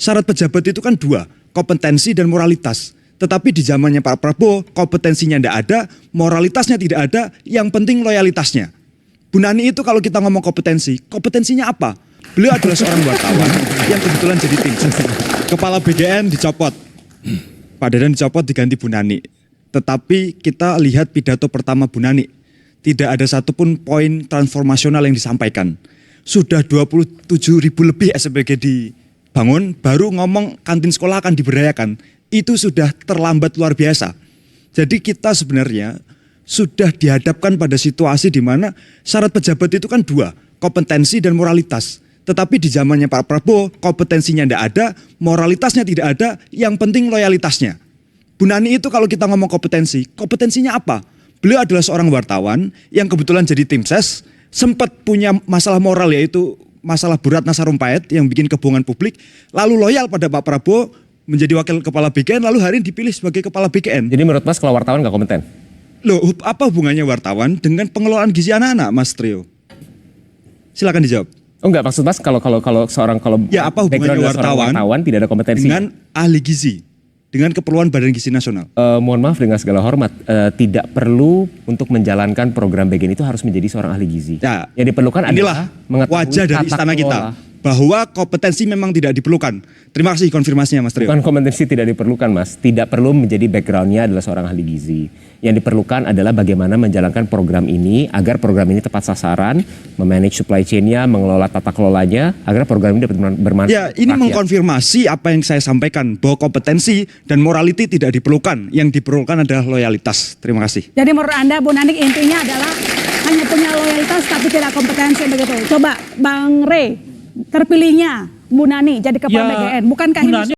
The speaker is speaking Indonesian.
Syarat pejabat itu kan dua, kompetensi dan moralitas. Tetapi di zamannya Pak Prabowo, kompetensinya tidak ada, moralitasnya tidak ada, yang penting loyalitasnya. Bu Nani itu kalau kita ngomong kompetensinya apa? Beliau adalah seorang wartawan yang kebetulan jadi tim. Kepala BGN dicopot, Pak Dadan dicopot diganti Bu Nani. Tetapi kita lihat pidato pertama Bu Nani, tidak ada satupun poin transformasional yang disampaikan. Sudah 27.000 lebih SPG dibangun, baru ngomong kantin sekolah akan diberdayakan. Itu sudah terlambat luar biasa. Jadi kita sebenarnya sudah dihadapkan pada situasi di mana syarat pejabat itu kan dua, kompetensi dan moralitas. Tetapi di zamannya Pak Prabowo, kompetensinya tidak ada, moralitasnya tidak ada, yang penting loyalitasnya. Bu Nani itu kalau kita ngomong kompetensinya apa? Beliau adalah seorang wartawan yang kebetulan jadi tim ses, sempat punya masalah moral yaitu masalah Bu Ratna Sarumpait yang bikin kebohongan publik, lalu loyal pada Pak Prabowo, menjadi wakil kepala BGN, lalu hari ini dipilih sebagai kepala BGN. Jadi menurut Mas kalau wartawan nggak kompeten? Loh, apa hubungannya wartawan dengan pengelolaan gizi anak-anak, Mas Trio? Silakan dijawab. Oh enggak, maksud Mas kalau ya, apa hubungannya wartawan tidak ada kompetensi dengan ahli gizi, dengan keperluan Badan Gizi Nasional? Mohon maaf dengan segala hormat, tidak perlu untuk menjalankan program BGN itu harus menjadi seorang ahli gizi. Ya, yang diperlukan adalah wajah dari istana kita. Bahwa kompetensi memang tidak diperlukan. Terima kasih konfirmasinya Mas Trio. Bukan kompetensi tidak diperlukan Mas, tidak perlu menjadi backgroundnya adalah seorang ahli gizi. Yang diperlukan adalah bagaimana menjalankan program ini agar program ini tepat sasaran, memanage supply chain-nya, mengelola tata kelolanya, agar program ini dapat bermanfaat. Ya, ini mengkonfirmasi apa yang saya sampaikan, bahwa kompetensi dan morality tidak diperlukan. Yang diperlukan adalah loyalitas. Terima kasih. Jadi menurut Anda Bu Nani intinya adalah hanya punya loyalitas tapi tidak kompetensi begitu. Coba Bang Rey, terpilihnya Bu Nani jadi kepala BGN, bukankah ini